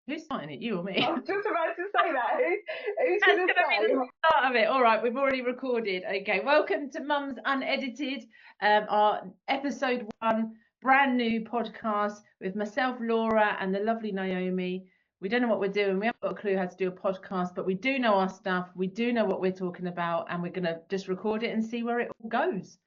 Who's starting it, you or me? I was just about to say that. Who's That's going to going to be say? the start of it. All right, we've already recorded. Okay, welcome to Mums Unedited, our episode 1, brand new podcast with myself, Laura, and the lovely Naomi. We don't know what we're doing. We haven't got a clue how to do a podcast, but we do know our stuff. We do know what we're talking about, and we're going to just record it and see where it all goes.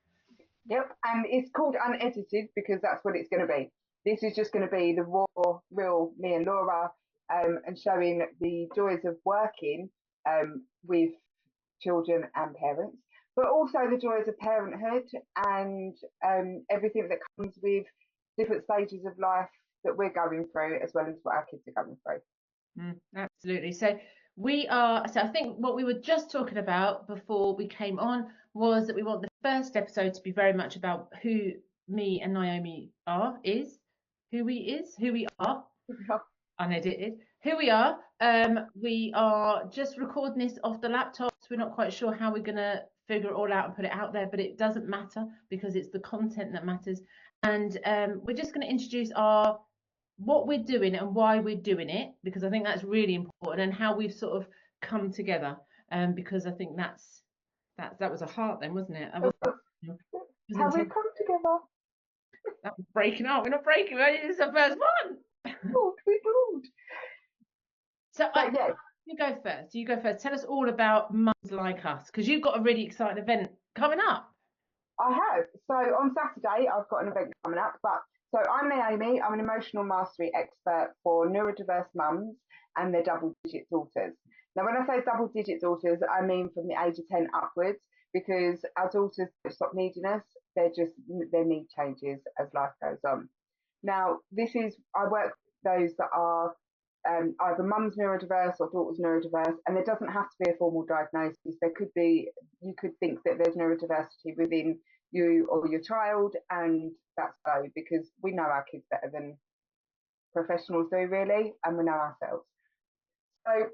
Yep, and it's called Unedited because that's what it's going to be. This is just going to be the raw, real me and Laura, and showing the joys of working with children and parents, but also the joys of parenthood and everything that comes with different stages of life that we're going through, as well as what our kids are going through. Absolutely. So I think what we were just talking about before we came on was that we want the first episode to be very much about who me and Naomi who we are, unedited, who we are. We are just recording this off the laptops. We're not quite sure how we're going to figure it all out and put it out there, but it doesn't matter because it's the content that matters. And we're just going to introduce what we're doing and why we're doing it, because I think that's really important, and how we've sort of come together. Because I think that was a heart then, wasn't it? How we come together. That was breaking up. We're not breaking. It's the first one. We don't. So you go first. You go first. Tell us all about Mums Like Us, because you've got a really exciting event coming up. I have. So on Saturday, I've got an event coming up. So I'm Naomi. I'm an emotional mastery expert for neurodiverse mums and their double-digit daughters. Now, when I say double-digit daughters, I mean from the age of 10 upwards, because our daughters don't stop needing us. Their need changes as life goes on. Now, I work with those that are either mum's neurodiverse or daughter's neurodiverse, and there doesn't have to be a formal diagnosis. You could think that there's neurodiversity within you or your child, and that's so, because we know our kids better than professionals do, really, and we know ourselves. So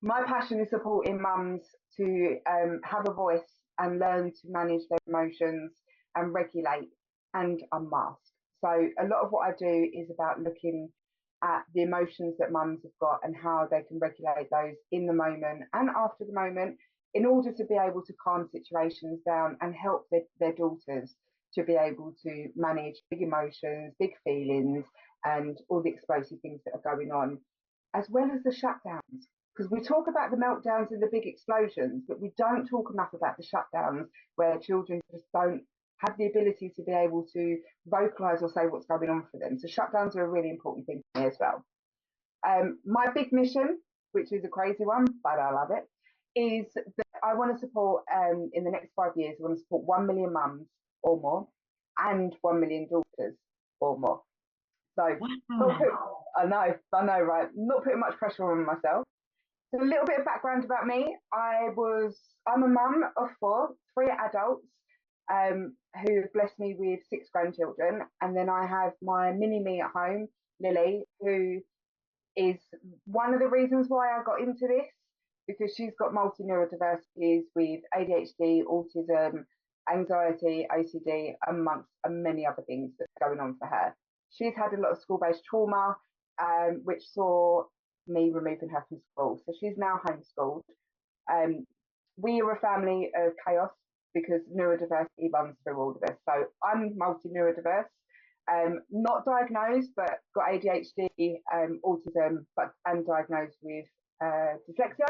my passion is supporting mums to have a voice and learn to manage their emotions and regulate and unmask. So a lot of what I do is about looking at the emotions that mums have got and how they can regulate those in the moment and after the moment, in order to be able to calm situations down and help their daughters to be able to manage big emotions, big feelings, and all the explosive things that are going on, as well as the shutdowns. Because we talk about the meltdowns and the big explosions, but we don't talk enough about the shutdowns where children just don't have the ability to be able to vocalize or say what's going on for them. So shutdowns are a really important thing for me as well. My big mission, which is a crazy one, but I love it, is that I want to support, in the next 5 years, I want to support 1 million mums or more and 1 million daughters or more. So I know, right? Not putting much pressure on myself. So a little bit of background about me. I'm a mum of 4, 3 adults, who have blessed me with 6 grandchildren. And then I have my mini me at home, Lily, who is one of the reasons why I got into this, because she's got multi neurodiversities with ADHD, autism, anxiety, OCD, amongst many other things that's going on for her. She's had a lot of school-based trauma, which saw me removing her from school. So she's now homeschooled. We are a family of chaos because neurodiversity runs through all of us. So I'm multi-neurodiverse, not diagnosed, but got ADHD, autism, and diagnosed with dyslexia.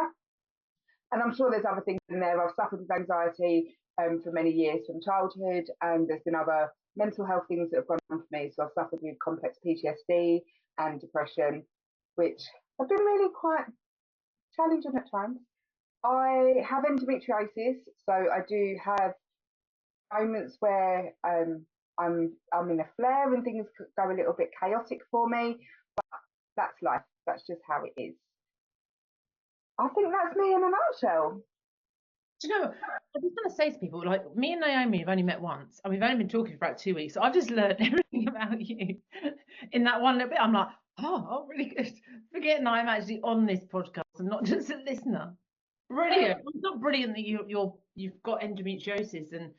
And I'm sure there's other things in there. I've suffered with anxiety for many years from childhood, and there's been other mental health things that have gone on for me. So I've suffered with complex PTSD and depression, which have been really quite challenging at times. I have endometriosis, so I do have moments where I'm in a flare and things go a little bit chaotic for me, but that's life. That's just how it is. I think that's me in a nutshell. Do you know, I was going to say to people, like, me and Naomi have only met once, and we've only been talking for about 2 weeks, so I've just learned everything about you in that one little bit. I'm like, oh, really good. Forgetting I'm actually on this podcast and not just a listener. Brilliant. It's not brilliant that you've got endometriosis and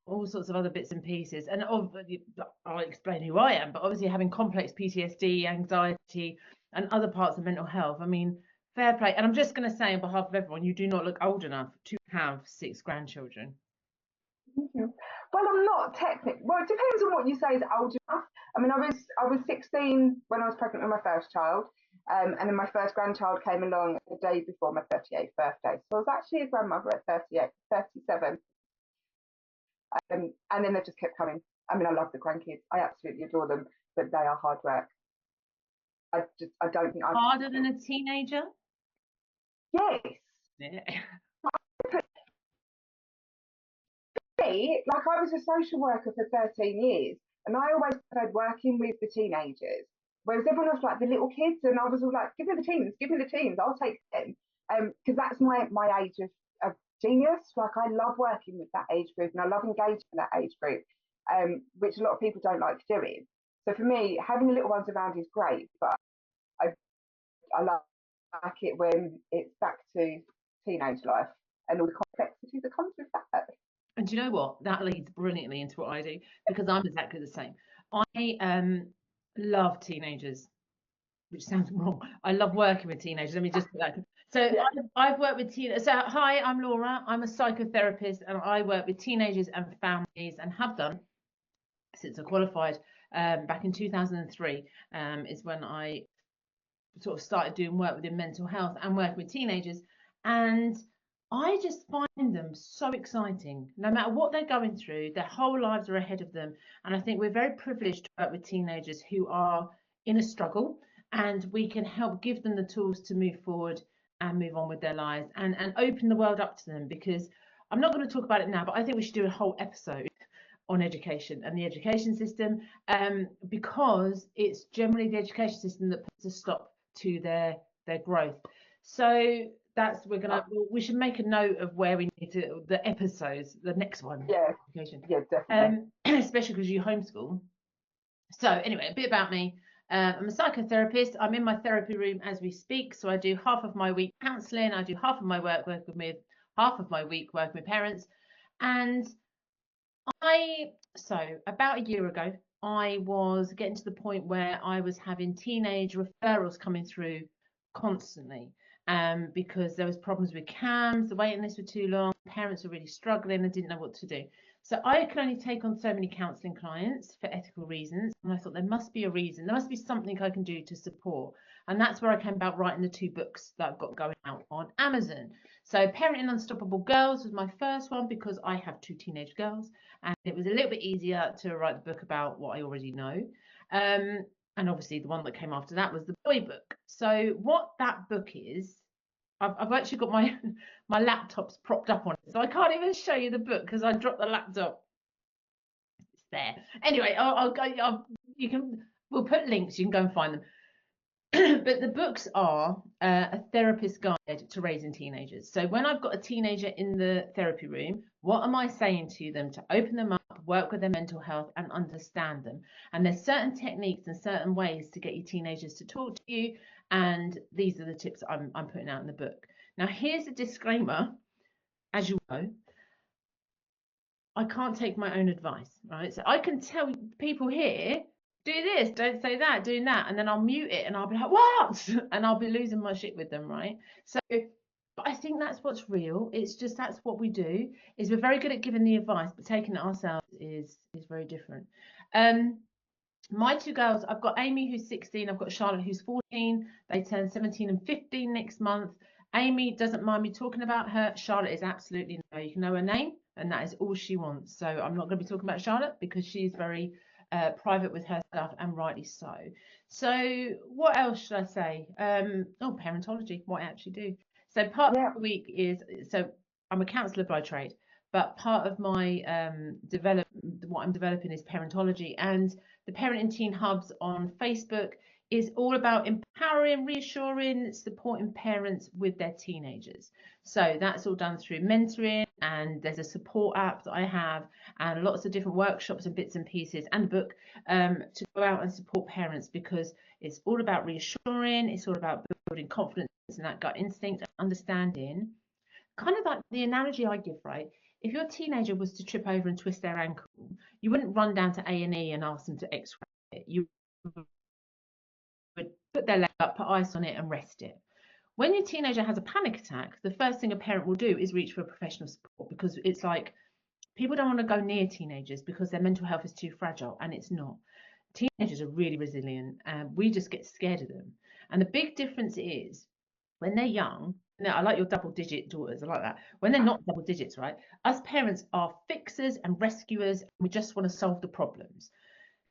all sorts of other bits and pieces. And I'll explain who I am, but obviously having complex PTSD, anxiety, and other parts of mental health. I mean, fair play. And I'm just going to say on behalf of everyone, you do not look old enough to have 6 grandchildren. Mhm. Well, I'm not technically. Well, it depends on what you say is old enough. I mean, I was 16 when I was pregnant with my first child, and then my first grandchild came along the day before my 38th birthday. So I was actually a grandmother at 38, 37, and then they just kept coming. I mean, I love the grandkids. I absolutely adore them, but they are hard work. I don't think I Harder than could. a teenager? Yes. Yeah. Like I was a social worker for 13 years, and I always preferred working with the teenagers, whereas everyone was like the little kids, and I was all like, give me the teens, I'll take them, because that's my age of genius. Like I love working with that age group, and I love engaging in that age group, which a lot of people don't like doing. So for me, having the little ones around is great, but I I like it when it's back to teenage life and all the complexity that comes with that. And do you know what? That leads brilliantly into what I do, because I'm exactly the same. I love teenagers, which sounds wrong. I love working with teenagers. Let me just put that. So Yeah. I've worked with teenagers. So hi, I'm Laura. I'm a psychotherapist, and I work with teenagers and families, and have done since I qualified back in 2003. Is when I sort of started doing work within mental health and working with teenagers. And I just find them so exciting. No matter what they're going through, their whole lives are ahead of them. And I think we're very privileged to work with teenagers who are in a struggle, and we can help give them the tools to move forward and move on with their lives, and open the world up to them. Because I'm not going to talk about it now, but I think we should do a whole episode on education and the education system, because it's generally the education system that puts a stop to their growth. So that's we should make a note of where we need to the episodes, the next one. Yeah, Education, yeah, definitely. especially because you homeschool. So anyway, a bit about me. I'm a psychotherapist. I'm in my therapy room as we speak. So I do half of my week counselling. I do half of my work working with half of my week working with parents. And so about a year ago, I was getting to the point where I was having teenage referrals coming through constantly, because there was problems with CAMS, the waiting lists were too long, parents were really struggling and didn't know what to do. So I can only take on so many counselling clients for ethical reasons, and I thought there must be a reason, there must be something I can do to support. And that's where I came about writing the 2 books that I've got going out on Amazon. So Parenting Unstoppable Girls was my first one, because I have 2 teenage girls, and it was a little bit easier to write the book about what I already know. And obviously the one that came after that was the boy book. So what that book is, I've actually got my my laptop's propped up on it, so I can't even show you the book because I dropped the laptop. It's there. Anyway, you can, we'll put links, you can go and find them. But the books are a therapist's guide to raising teenagers. So when I've got a teenager in the therapy room, what am I saying to them to open them up, work with their mental health, and understand them? And there's certain techniques and certain ways to get your teenagers to talk to you. And these are the tips I'm putting out in the book. Now, here's a disclaimer. As you know, I can't take my own advice, right? So I can tell people here, do this, don't say that, doing that, and then I'll mute it and I'll be like, what? And I'll be losing my shit with them, right? So, but I think that's what's real. It's just that's what we do. Is we're very good at giving the advice, but taking it ourselves is very different. My 2 girls, I've got Amy who's 16, I've got Charlotte who's 14. They turn 17 and 15 next month. Amy doesn't mind me talking about her. Charlotte is absolutely no. You can know her name, and that is all she wants. So I'm not going to be talking about Charlotte because she's very private with her stuff, and rightly so. So what else should I say? Parentology, what I actually do. So part of the week is, so I'm a counsellor by trade, but part of my what I'm developing is Parentology, and the Parenting Teen Hubs on Facebook is all about empowering, reassuring, supporting parents with their teenagers. So that's all done through mentoring, and there's a support app that I have, and lots of different workshops and bits and pieces, and a book to go out and support parents, because it's all about reassuring, it's all about building confidence and that gut instinct and understanding. Kind of like the analogy I give, right? If your teenager was to trip over and twist their ankle, you wouldn't run down to A&E and ask them to x-ray it. You would put their leg up, put ice on it, and rest it. When your teenager has a panic attack, the first thing a parent will do is reach for professional support, because it's like people don't want to go near teenagers because their mental health is too fragile, and it's not. Teenagers are really resilient, and we just get scared of them. And the big difference is when they're young. Now, I like your double digit daughters. I like that. When they're not double digits, right? Us parents are fixers and rescuers. We just want to solve the problems.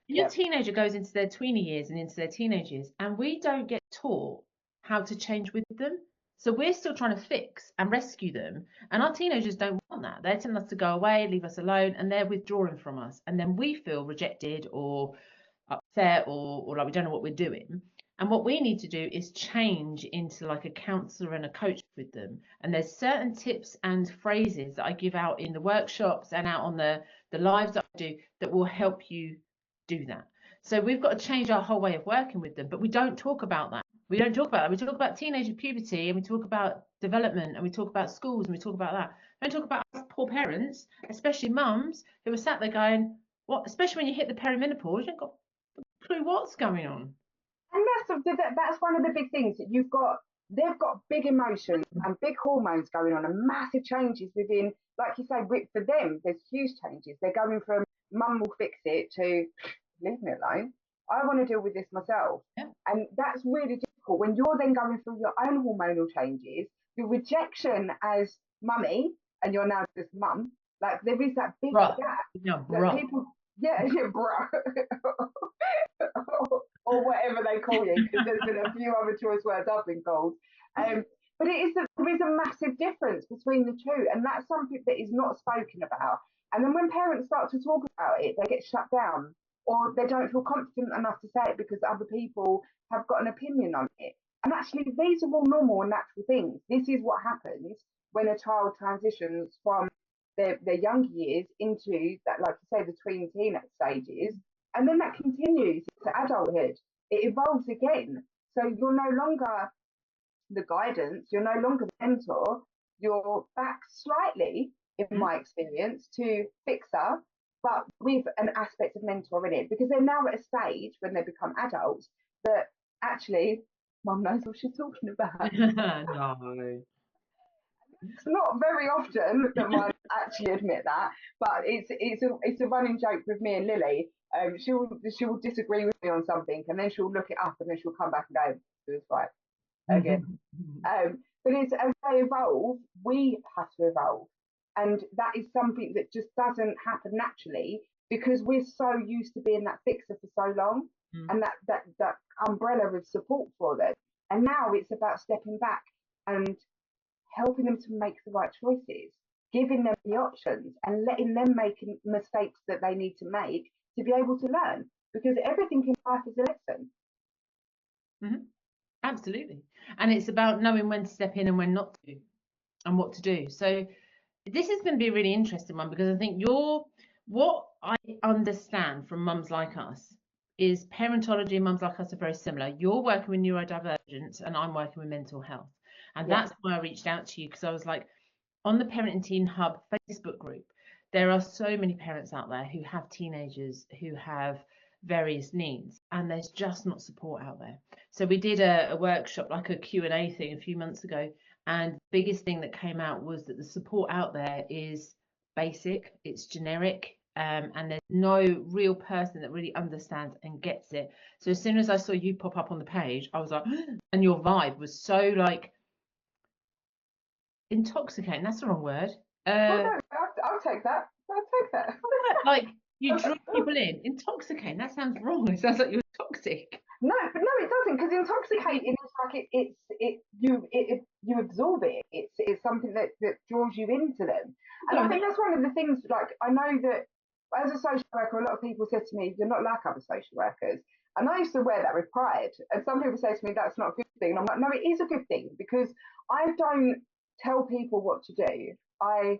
Your Yeah. teenager goes into their tweenie years and into their teenage years, and we don't get taught how to change with them. So we're still trying to fix and rescue them. And our teenagers don't want that. They're telling us to go away, leave us alone, and they're withdrawing from us. And then we feel rejected or upset, or like we don't know what we're doing. And what we need to do is change into like a counselor and a coach with them. And there's certain tips and phrases that I give out in the workshops and out on the lives that I do that will help you do that. So we've got to change our whole way of working with them, but we don't talk about that. We don't talk about that. We talk about teenage puberty, and we talk about development, and we talk about schools, and we talk about that. We don't talk about us poor parents, especially mums, who are sat there going, what? Especially when you hit the perimenopause, you ain't got a clue what's going on. And that's one of the big things that they've got big emotions and big hormones going on and massive changes within, like you say, for them, there's huge changes. They're going from mum will fix it to leave me alone. I want to deal with this myself. Yeah. And that's really difficult when you're then going through your own hormonal changes, your rejection as mummy, and you're now just mum. Like there is that big Bruh. gap Yeah, that bruh. people, yeah, bruh. Or whatever they call you, because there's been a few other choice words I've been called. But there is a massive difference between the two, and that's something that is not spoken about. And then when parents start to talk about it, they get shut down, or they don't feel confident enough to say it because other people have got an opinion on it. And actually, these are all normal and natural things. This is what happens when a child transitions from their younger years into that, like you say, the tween teen stages, and then that continues to adulthood. It evolves again. So you're no longer the guidance, you're no longer the mentor, you're back slightly, in my experience, to fixer, but with an aspect of mentor in it, because they're now at a stage when they become adults that actually mum knows what she's talking about. No. It's not very often that mine actually admit that, but it's a running joke with me and Lily. She'll disagree with me on something, and then she'll look it up, and then she'll come back and go, "It was right again." But it's as they evolve, we have to evolve, and that is something that just doesn't happen naturally because we're so used to being that fixer for so long, and that umbrella of support for them. And now it's about stepping back and helping them to make the right choices, giving them the options and letting them make mistakes that they need to make to be able to learn. Because everything in life is a lesson. Mm-hmm. Absolutely. And it's about knowing when to step in and when not to, and what to do. So this is going to be a really interesting one, because I think what I understand from mums like us is parentology and mums like us are very similar. You're working with neurodivergent and I'm working with mental health. And Yeah. that's why I reached out to you, because I was like, on the Parent and Teen Hub Facebook group, there are so many parents out there who have teenagers who have various needs, and there's just not support out there. So we did a workshop, like a Q&A thing a few months ago, and the biggest thing that came out was that the support out there is basic, it's generic, and there's no real person that really understands and gets it. So as soon as I saw you pop up on the page, I was like, and your vibe was so like intoxicating. That's the wrong word. Well, no, I'll take that. I'll take that. Like you draw people in. Intoxicating. That sounds wrong. It sounds like you're toxic. No, but no, it doesn't, because intoxicating is like you absorb it. It's something that draws you into them, and I think that's one of the things. Like I know that as a social worker, a lot of people said to me, "You're not like other social workers," and I used to wear that with pride. And some people say to me, "That's not a good thing," and I'm like, "No, it is a good thing because I don't tell people what to do. I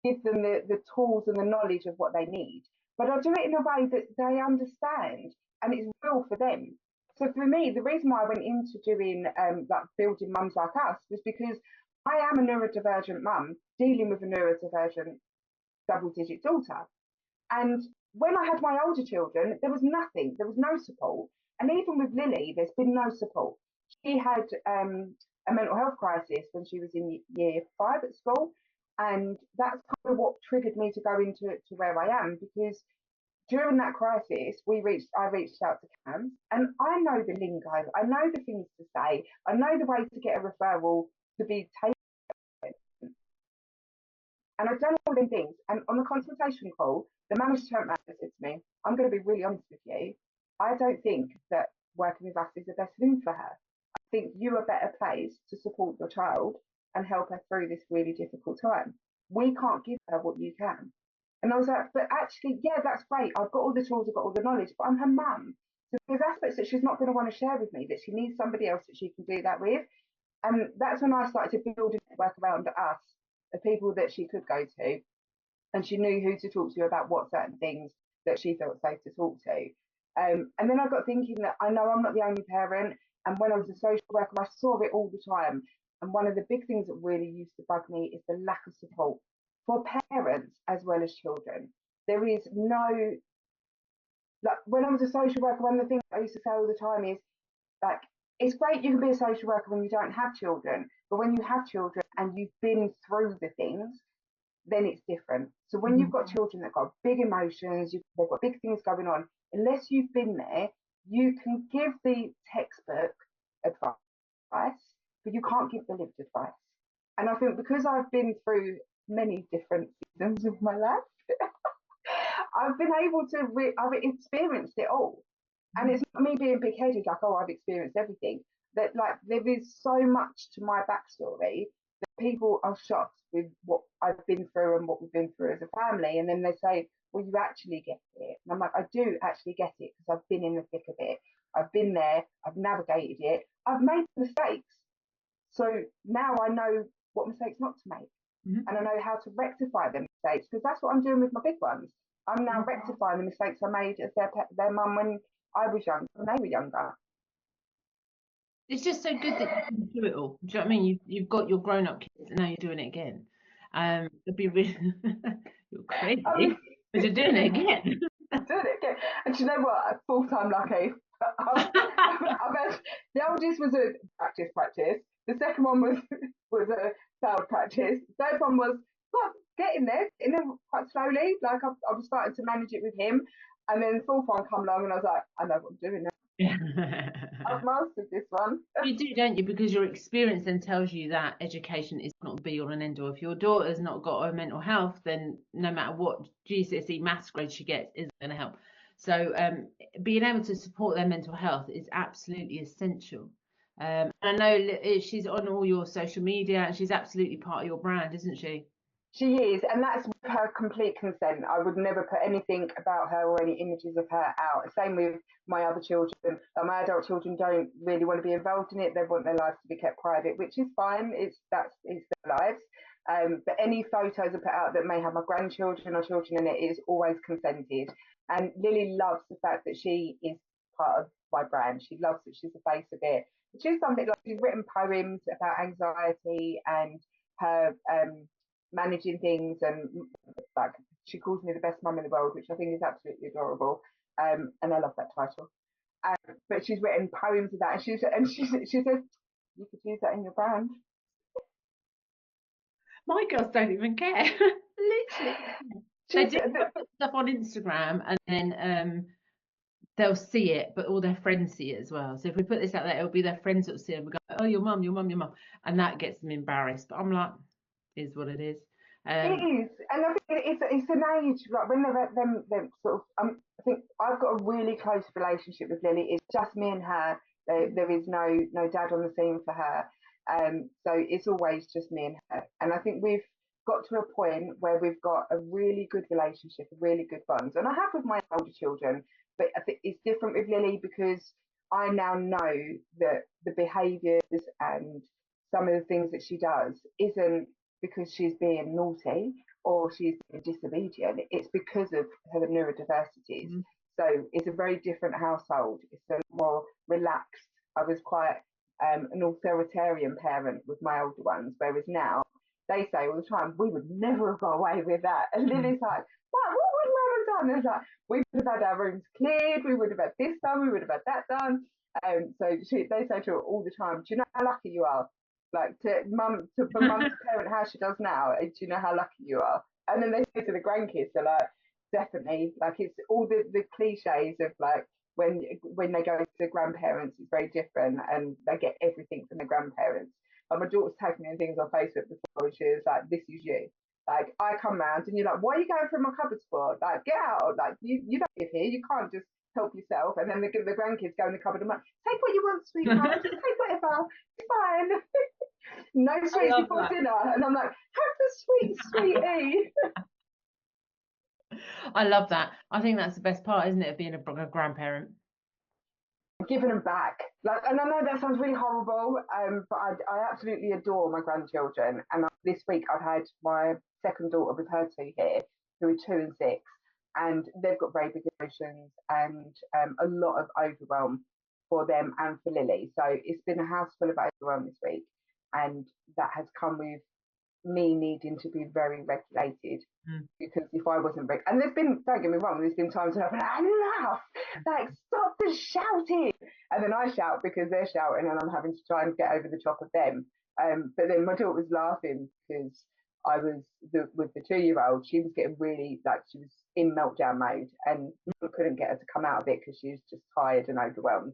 give them the tools and the knowledge of what they need. But I do it in a way that they understand and it's real for them. So for me, the reason why I went into doing like building mums like us was because I am a neurodivergent mum dealing with a neurodivergent double-digit daughter. And when I had my older children, there was nothing, there was no support. And even with Lily, there's been no support. She had a mental health crisis when she was in year 5 at school. And that's kind of what triggered me to go into it to where I am, because during that crisis, I reached out to CAMS, and I know the lingo, I know the things to say, I know the way to get a referral to be taken, and I've done all them things. And on the consultation call, the manager turned around and said to me, "I'm going to be really honest with you. I don't think that working with us is the best thing for her. I think you are better placed to support your child and help her through this really difficult time. We can't give her what you can." And I was like, "But actually, yeah, that's great. I've got all the tools, I've got all the knowledge, but I'm her mum. So there's aspects that she's not going to want to share with me, that she needs somebody else that she can do that with." And that's when I started to build a network around us of people that she could go to, and she knew who to talk to about what certain things that she felt safe to talk to. And then I got thinking that I know I'm not the only parent, and when I was a social worker, I saw it all the time. And one of the big things that really used to bug me is the lack of support for parents as well as children. There is no, like, when I was a social worker, one of the things I used to say all the time is, like, it's great you can be a social worker when you don't have children, but when you have children and you've been through the things, then it's different. So when you've got children that got big emotions, they've got big things going on, unless you've been there, you can give the textbook advice, but you can't give the lived advice. And I think because I've been through many different seasons of my life, I've been able to, I've experienced it all. And it's not me being big headed, like, oh, I've experienced everything. That, like, there is so much to my backstory that people are shocked with what I've been through and what we've been through as a family. And then they say, "Well, you actually get it." And I'm like, I do actually get it, because I've been in the thick of it. I've been there, I've navigated it, I've made mistakes. So now I know what mistakes not to make. And I know how to rectify them mistakes, because that's what I'm doing with my big ones. I'm now rectifying the mistakes I made as their mum when I was young, when they were younger. It's just so good that you can do it all. Do you know what I mean? You've got your grown-up kids and now you're doing it again. It'd be really you're crazy, but you're doing it again. Doing it again. And do you know what? Full-time lucky. I've had, the oldest was a practice. The second one was a failed practice. The third one was, well, getting there quite slowly. Like, I was starting to manage it with him. And then the fourth one come along and I was like, I know what I'm doing now. I've mastered this one. You do, don't you? Because your experience then tells you that education is not be all and end all. If your daughter's not got her mental health, then no matter what GCSE maths grade she gets isn't going to help. So being able to support their mental health is absolutely essential. I know she's on all your social media and she's absolutely part of your brand, isn't she? She is, and that's with her complete consent. I would never put anything about her or any images of her out. Same with my other children. My adult children don't really want to be involved in it. They want their lives to be kept private, which is fine. It's their lives. But any photos I put out that may have my grandchildren or children in it is always consented. And Lily loves the fact that she is part of my brand. She loves that she's the face of it. Which is something like, she's written poems about anxiety and her managing things, and like, she calls me the best mum in the world, which I think is absolutely adorable. And I love that title. But she's written poems of that, and she said you could use that in your brand. My girls don't even care. Literally. They do put stuff on Instagram and then they'll see it, but all their friends see it as well. So if we put this out there, it'll be their friends that will see it and we go, "Oh, your mum, your mum, your mum." And that gets them embarrassed. But I'm like, it is what it is. It is, and I think it's an age, like, when they're at them sort of. I think I've got a really close relationship with Lily. It's just me and her. There is no dad on the scene for her. So it's always just me and her. And I think we've got to a point where we've got a really good relationship, a really good bond. And I have with my older children, but I think it's different with Lily because I now know that the behaviours and some of the things that she does isn't because she's being naughty or she's being disobedient. It's because of her neurodiversities. Mm-hmm. So it's a very different household. It's a more relaxed. I was quite an authoritarian parent with my older ones, whereas now they say all the time, "We would never have got away with that." And Lily's like, "What would mum have done? And it's like, we would have had our rooms cleared, we would have had this done, we would have had that done. So they say to her all the time, do you know how lucky you are? Like for mum to parent how she does now, do you know how lucky you are? And then they say to the grandkids, they're like, definitely, like it's all the cliches of like when they go to the grandparents, it's very different and they get everything from the grandparents. And my daughter's tagged me in things on Facebook before, and she was like, this is you. Like, I come round and you're like, what are you going through my cupboards for? Like, get out. Like, you don't live here. You can't just help yourself. And then the grandkids go in the cupboard and I'm like, take what you want, sweetheart. Just take whatever. It's fine. No sweets before that. dinner. And I'm like, have the sweet, sweetie. I love that. I think that's the best part, isn't it, of being a grandparent? Giving them back. Like, and I know that sounds really horrible, but I absolutely adore my grandchildren. And this week I've had my second daughter with her two here, who are 2 and 6, and they've got very big emotions and a lot of overwhelm for them and for Lily. So it's been a house full of overwhelm this week, and that has come with me needing to be very regulated, because if I wasn't and don't get me wrong, there's been times when I've been like, enough, like stop the shouting, and then I shout because they're shouting and I'm having to try and get over the top of them. But then my daughter was laughing because I was with the 2-year-old, she was getting really, like, she was in meltdown mode and I couldn't get her to come out of it because she was just tired and overwhelmed.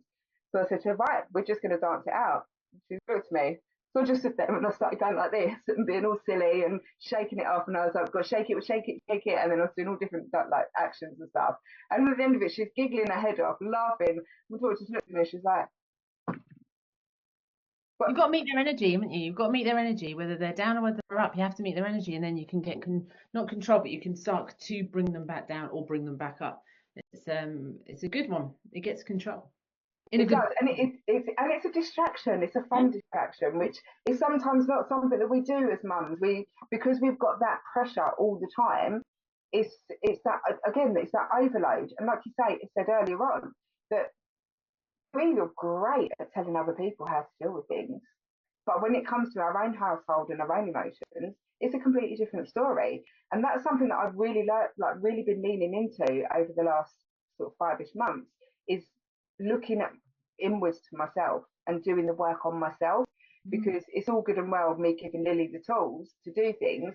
So I said to her, right, we're just going to dance it out. She looked at me. So I just stood there and I started going like this and being all silly and shaking it off. And I was like, God, shake it, shake it, shake it. And then I was doing all different like actions and stuff. And at the end of it, she's giggling her head off, laughing. My daughter just looked at me. She's like, You've got to meet their energy, haven't you? You've got to meet their energy, whether they're down or whether they're up. You have to meet their energy, and then you can get not control, but you can start to bring them back down or bring them back up. It's a good one. It gets control. It does, and it's a distraction. It's a fun distraction, which is sometimes not something that we do as mums. Because we've got that pressure all the time. It's that, again, it's that overload, and like you say, it said earlier on that we are great at telling other people how to deal with things, but when it comes to our own household and our own emotions, it's a completely different story. And that's something that I've really really been leaning into over the last sort of 5-ish months, is looking at inwards to myself and doing the work on myself, because it's all good and well me giving Lily the tools to do things,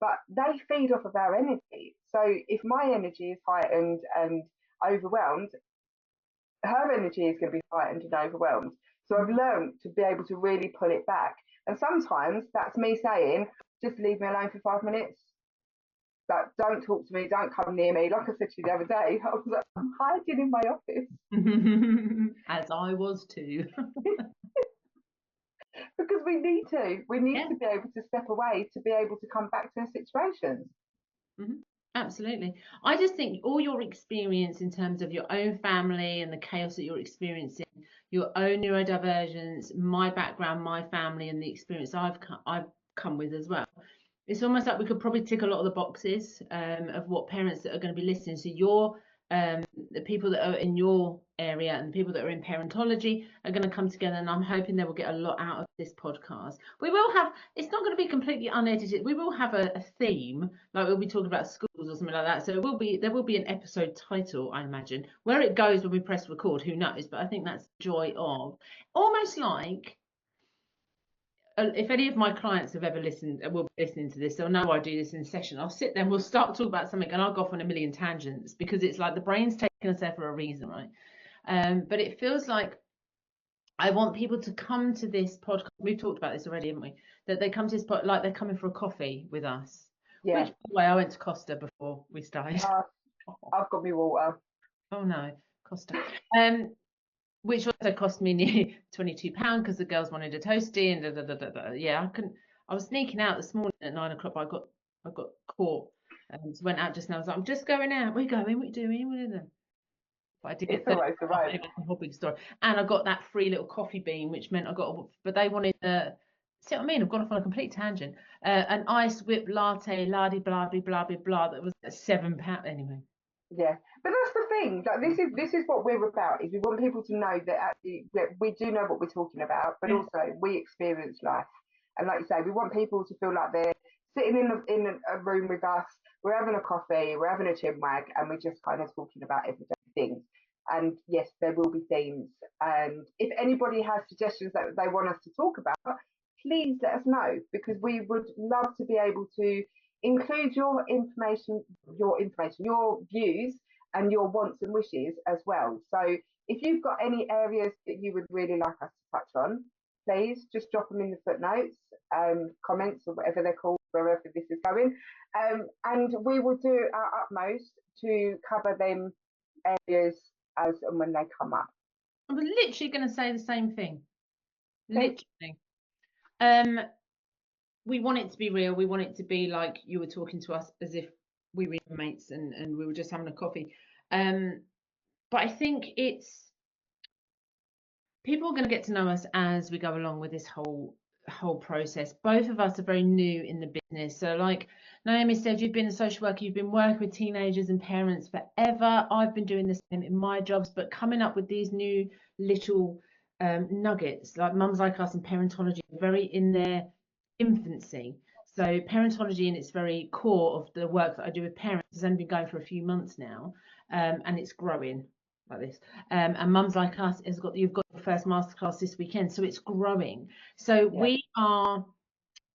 but they feed off of our energy. So if my energy is heightened and overwhelmed, her energy is going to be heightened and overwhelmed. So I've learned to be able to really pull it back. And sometimes that's me saying, just leave me alone for 5 minutes. Like, don't talk to me, don't come near me. Like I said to you the other day, I was like, I'm hiding in my office. As I was too. Because we need to. We need to be able to step away to be able to come back to the situations. Absolutely. I just think all your experience in terms of your own family and the chaos that you're experiencing, your own neurodivergence, my background, my family, and the experience I've come with as well. It's almost like we could probably tick a lot of the boxes of what parents that are going to be listening. So the people that are in your area and the people that are in Parentology are going to come together, and I'm hoping they will get a lot out of this podcast. We will have, it's not going to be completely unedited. We will have a theme, like we'll be talking about schools or something like that. So there will be an episode title, I imagine. Where it goes when we press record, who knows? But I think that's the joy of, almost like, if any of my clients have ever listened, will be listening to this, they'll know I do this in session. I'll sit there and we'll start talking about something and I'll go off on a million tangents, because it's like the brain's taking us there for a reason, right? But it feels like I want people to come to this podcast. We've talked about this already, haven't we? That they come to this podcast like they're coming for a coffee with us. Yeah. Which, by the way, I went to Costa before we started. I've got me water. Oh no, Costa. Which also cost me nearly £22 because the girls wanted a toasty and yeah, I was sneaking out this morning at 9 o'clock, but I got caught and went out just now. I was like, I'm just going out. We're going. What are you doing? What are you doing? But I did get the whole big story, and I got that free little coffee bean, which meant I got. But they wanted see what I mean? I've gone off on a complete tangent. An ice whip latte, blah blah blah blah blah. That was £7 anyway. Yeah, but that's the thing. Like, this is what we're about. Is we want people to know that actually we do know what we're talking about, but also we experience life. And like you say, we want people to feel like they're sitting in a room with us, we're having a coffee, we're having a chin wag, and we're just kind of talking about everyday things. And yes, there will be themes. And if anybody has suggestions that they want us to talk about, please let us know, because we would love to be able to include your information, your views, and your wants and wishes as well. So if you've got any areas that you would really like us to touch on, please just drop them in the footnotes, comments, or whatever they're called, wherever this is going. And we will do our utmost to cover them areas as and when they come up. I was literally going to say the same thing. Okay. Literally. We want it to be real. We want it to be like you were talking to us as if we were mates and we were just having a coffee. But I think people are going to get to know us as we go along with this whole process. Both of us are very new in the business. So like Naomi said, you've been a social worker, you've been working with teenagers and parents forever. I've been doing the same in my jobs, but coming up with these new little nuggets, like Mums Like Us and Parentology, very in their infancy. So Parentology in its very core of the work that I do with parents has only been going for a few months now, and it's growing like this. And Mums Like Us you've got your first masterclass this weekend, so it's growing. So we are,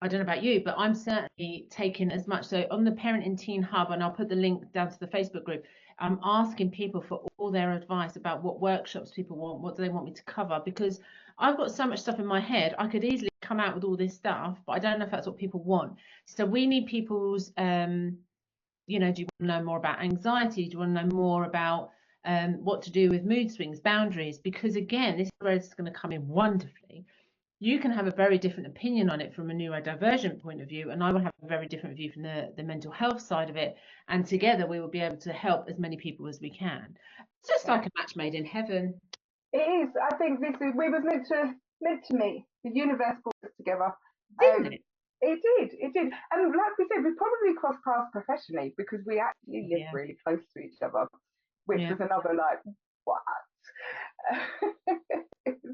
I don't know about you, but I'm certainly taking as much. So on the Parent and Teen Hub, and I'll put the link down to the Facebook group, I'm asking people for all their advice about what workshops people want, what do they want me to cover, because I've got so much stuff in my head. I could easily come out with all this stuff, but I don't know if that's what people want. So we need people's, do you want to know more about anxiety? Do you want to know more about what to do with mood swings, boundaries? Because again, this is where it's going to come in wonderfully. You can have a very different opinion on it from a neurodivergent point of view, and I will have a very different view from the mental health side of it. And together we will be able to help as many people as we can. It's just like a match made in heaven. It is. I think we were meant to meet. The universe brought us together. Didn't it? It did. And like we said, we probably crossed paths professionally because we actually live really close to each other, which was another like, what?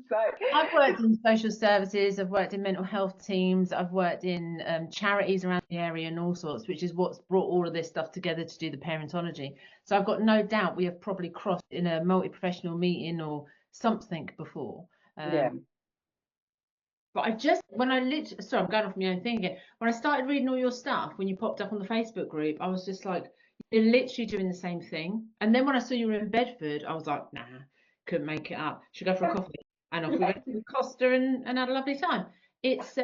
So I've worked in social services, I've worked in mental health teams, I've worked in charities around the area and all sorts, which is what's brought all of this stuff together to do the Parentology. So I've got no doubt we have probably crossed in a multi-professional meeting or something before. But I just, when I literally, sorry, I'm going off my own thing again. When I started reading all your stuff, when you popped up on the Facebook group, I was just like, you're literally doing the same thing. And then when I saw you were in Bedford, I was like, nah, couldn't make it up. Should go for a coffee. And off we went to Costa and had a lovely time. It's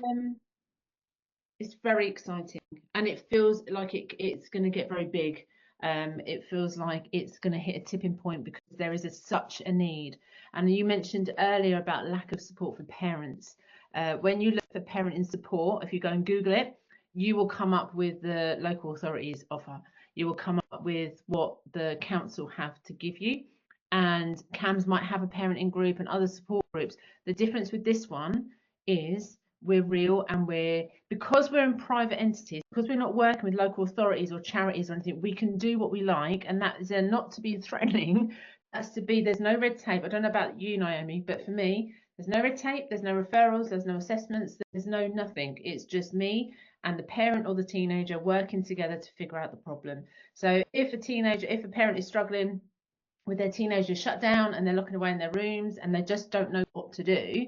very exciting, and it feels like it's going to get very big. It feels like it's going to hit a tipping point because there is such a need. And you mentioned earlier about lack of support for parents. When you look for parenting support, if you go and Google it, you will come up with the local authorities offer. You will come up with what the council have to give you. And CAMS might have a parenting group and other support groups. The difference with this one is we're real, and because we're in private entities, because we're not working with local authorities or charities or anything, we can do what we like, and that is not to be threatening. That's to be, there's no red tape. I don't know about you, Naomi, but for me, there's no red tape, there's no referrals, there's no assessments, there's no nothing. It's just me and the parent or the teenager working together to figure out the problem. So if a parent is struggling with their teenager shut down and they're locking away in their rooms and they just don't know what to do,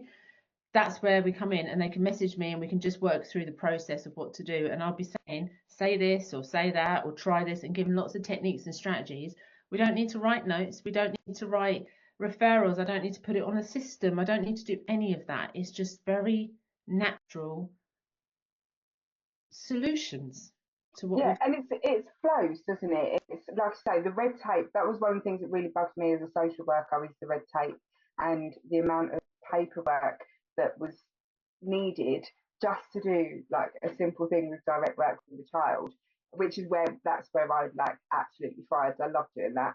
that's where we come in, and they can message me and we can just work through the process of what to do. And I'll be saying, say this or say that or try this, and giving lots of techniques and strategies. We don't need to write notes. We don't need to write referrals. I don't need to put it on a system. I don't need to do any of that. It's just very natural solutions to what we've. And it flows, doesn't it? It's like I say, the red tape. That was one of the things that really bugged me as a social worker, is the red tape and the amount of paperwork that was needed just to do like a simple thing with direct work with a child, which is that's where I like absolutely thrived. I loved doing that.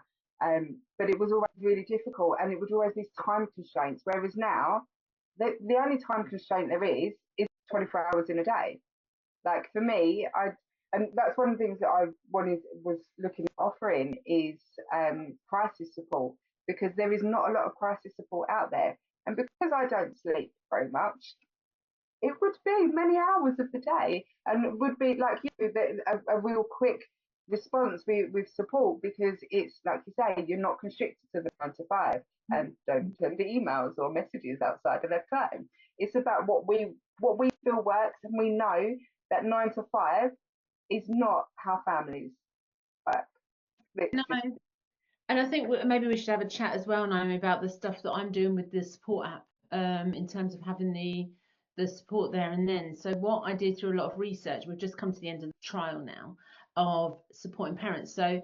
But it was always really difficult, and it was always these time constraints. Whereas now, the only time constraint there is 24 hours in a day. Like for me, and that's one of the things that I was looking at offering is crisis support, because there is not a lot of crisis support out there. And because I don't sleep very much, it would be many hours of the day, and it would be like a real quick response with support, because it's like you say, you're not constricted to the 9 to 5 and don't send the emails or messages outside of their time. It's about what we feel works, and we know that 9 to 5 is not how families work. No, It's just and I think maybe we should have a chat as well, Naomi, about the stuff that I'm doing with the support app, in terms of having the support there and then. So what I did through a lot of research, we've just come to the end of the trial now of supporting parents. So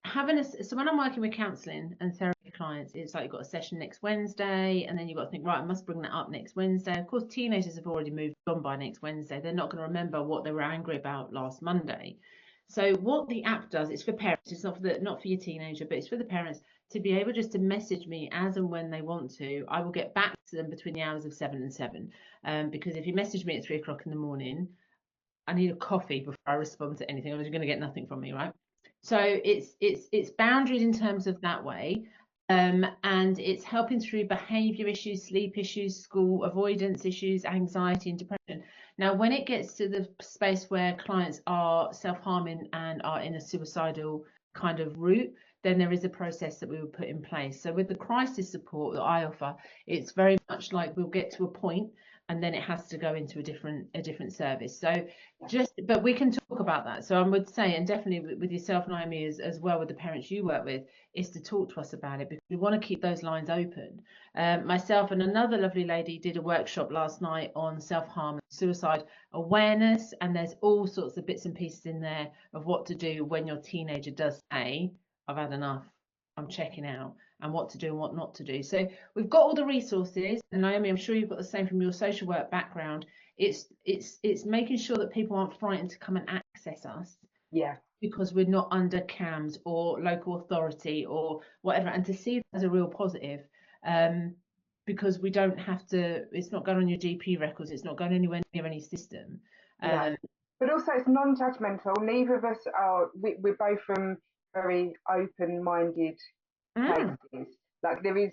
so when I'm working with counselling and therapy clients, it's like you've got a session next Wednesday, and then you've got to think, right, I must bring that up next Wednesday. Of course, teenagers have already moved on by next Wednesday. They're not going to remember what they were angry about last Monday. So what the app does, it's for parents. It's not for your teenager, but it's for the parents to be able just to message me as and when they want to. I will get back to them between the hours of 7 and 7. Because if you message me at 3 o'clock in the morning, I need a coffee before I respond to anything, otherwise you're going to get nothing from me, right? So it's boundaries in terms of that way, and it's helping through behaviour issues, sleep issues, school avoidance issues, anxiety and depression. Now, when it gets to the space where clients are self-harming and are in a suicidal kind of route, then there is a process that we will put in place. So with the crisis support that I offer, it's very much like we'll get to a point and then it has to go into a different service. So but we can talk about that. So I would say, and definitely with yourself, Naomi, as well, with the parents you work with, is to talk to us about it, because we want to keep those lines open. Myself and another lovely lady did a workshop last night on self-harm and suicide awareness, and there's all sorts of bits and pieces in there of what to do when your teenager does say, I've had enough, I'm checking out, and what to do and what not to do. So we've got all the resources, and Naomi, I'm sure you've got the same from your social work background. It's making sure that people aren't frightened to come and access us, yeah, because we're not under CAMS or local authority or whatever, and to see it as a real positive, because we don't have to, it's not going on your GP records, it's not going anywhere near any system. no. But also, it's non-judgmental. Neither of us are. We're both from very open-minded Mm, places. Like there is,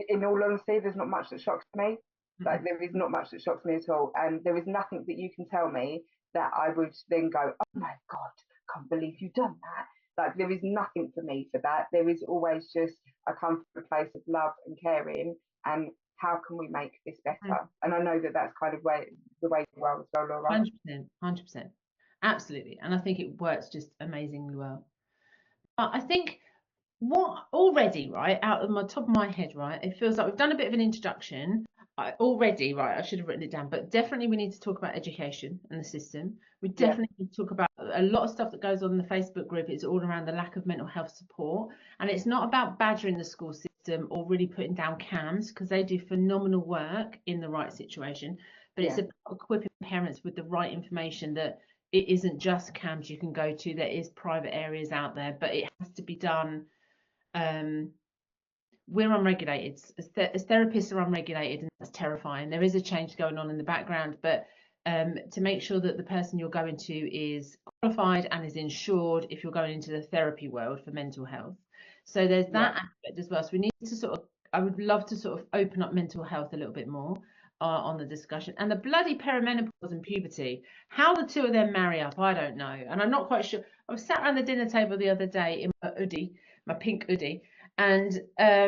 in all honesty, there's not much that shocks me. Like there is not much that shocks me at all, and there is nothing that you can tell me that I would then go, oh my god, can't believe you've done that. Like there is nothing for me for that. There is always just, I come from a place of love and caring, and how can we make this mm. better? And I know that that's kind of the way you are as well, Laura. 100%, 100%, absolutely, and I think it works just amazingly well. But I think what already, right, out of my top of my head, right, it feels like we've done a bit of an introduction. Already, right, I should have written it down, but definitely we need to talk about education and the system. We Yeah, definitely need to talk about a lot of stuff that goes on in the Facebook group. It's all around the lack of mental health support, and it's not about badgering the school system or really putting down CAMS, because they do phenomenal work in the right situation, but it's yeah, about equipping parents with the right information, that it isn't just CAMS you can go to, there is private areas out there, but it has to be done. We're unregulated, as therapists are unregulated, and that's terrifying. There is a change going on in the background, but to make sure that the person you're going to is qualified and is insured if you're going into the therapy world for mental health. So there's yeah. that aspect as well. So we need to sort of, I would love to sort of open up mental health a little bit more on the discussion. And the bloody perimenopause and puberty, how the two of them marry up, I don't know. And I'm not quite sure. I was sat around the dinner table the other day in my hoodie, my pink hoodie, and I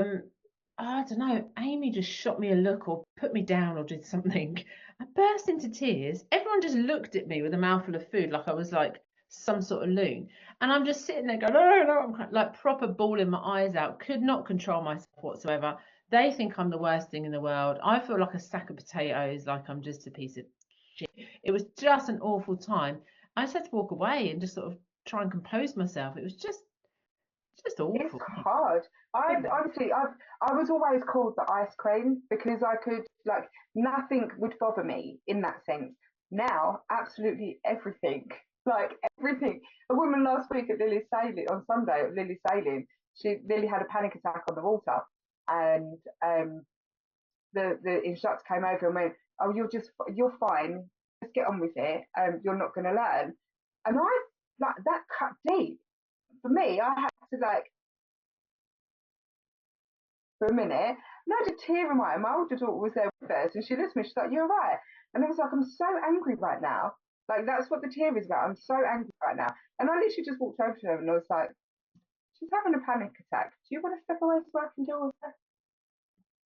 don't know, Amy just shot me a look or put me down or did something. I burst into tears. Everyone just looked at me with a mouthful of food like I was like some sort of loon. And I'm just sitting there going, oh no, I'm like proper bawling my eyes out, could not control myself whatsoever. They think I'm the worst thing in the world. I feel like a sack of potatoes, like I'm just a piece of shit. It was just an awful time. I just had to walk away and just sort of try and compose myself. It was just It's awful. hard. I honestly, I was always called the ice queen, because I could, like, nothing would bother me in that sense. Now, absolutely everything, like everything. A woman last week at Lily's Sailing on Sunday at Lily's Sailing, Lily had a panic attack on the water, and the instructor came over and went, "Oh, you're fine. Just get on with it. You're not going to learn." And I, like, that cut deep for me. I had to, like, for a minute, and I had a tear in my eye. My older daughter was there with us, and she listened to me. She's like, "You're right." And I was like, I'm so angry right now. Like, that's what the tear is about. I'm so angry right now. And I literally just walked over to her and I was like, she's having a panic attack. Do you want to step away so I can deal with her?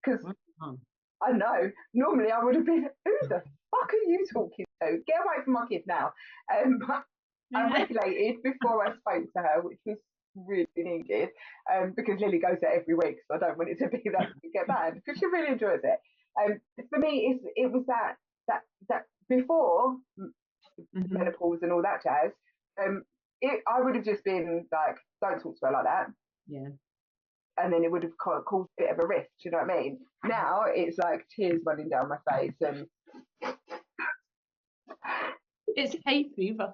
Because Oh. I know, normally I would have been, who the fuck are you talking to? Get away from my kid now. But I regulated before I spoke to her, which was really needed, because Lily goes there every week, so I don't want it to be that get bad because she really enjoys it. For me, it was that before menopause and all that jazz. I would have just been like, don't talk to her like that. Yeah. And then it would have caused a bit of a rift, do you know what I mean? Now it's like tears running down my face and It's hay fever.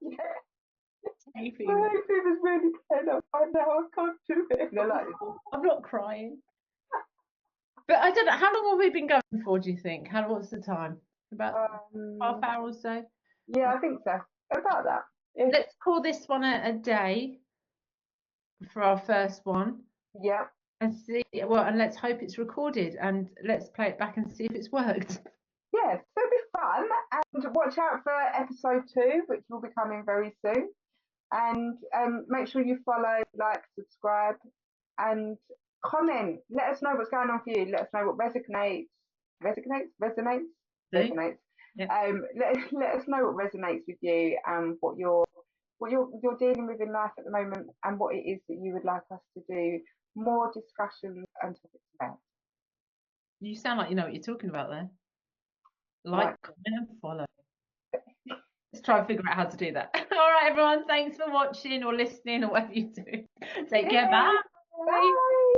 yeah, It's hay my fever. hay fever's really playing up right now. I can't do it. And they're like, I'm not crying. But I don't know, how long have we been going for, do you think? What's the time? About half um, hour or so? yeah, I think so. About that. If, Let's call this one a day for our first one yeah, and see, well, and let's hope it's recorded and let's play it back and see if it's worked. yeah, so it'll be fun. And watch out for episode 2, which will be coming very soon. And make sure you follow, like, subscribe, and comment. Let us know what's going on for you. Let us know what resonates. See? Yeah. Let us know what resonates with you and what you're dealing with in life at the moment, and what it is that you would like us to do more discussions and topics about. You sound like you know what you're talking about there. Like, Like, comment, and follow. Let's try and figure out how to do that. All right, everyone. Thanks for watching or listening or whatever you do. Take care. Bye. bye.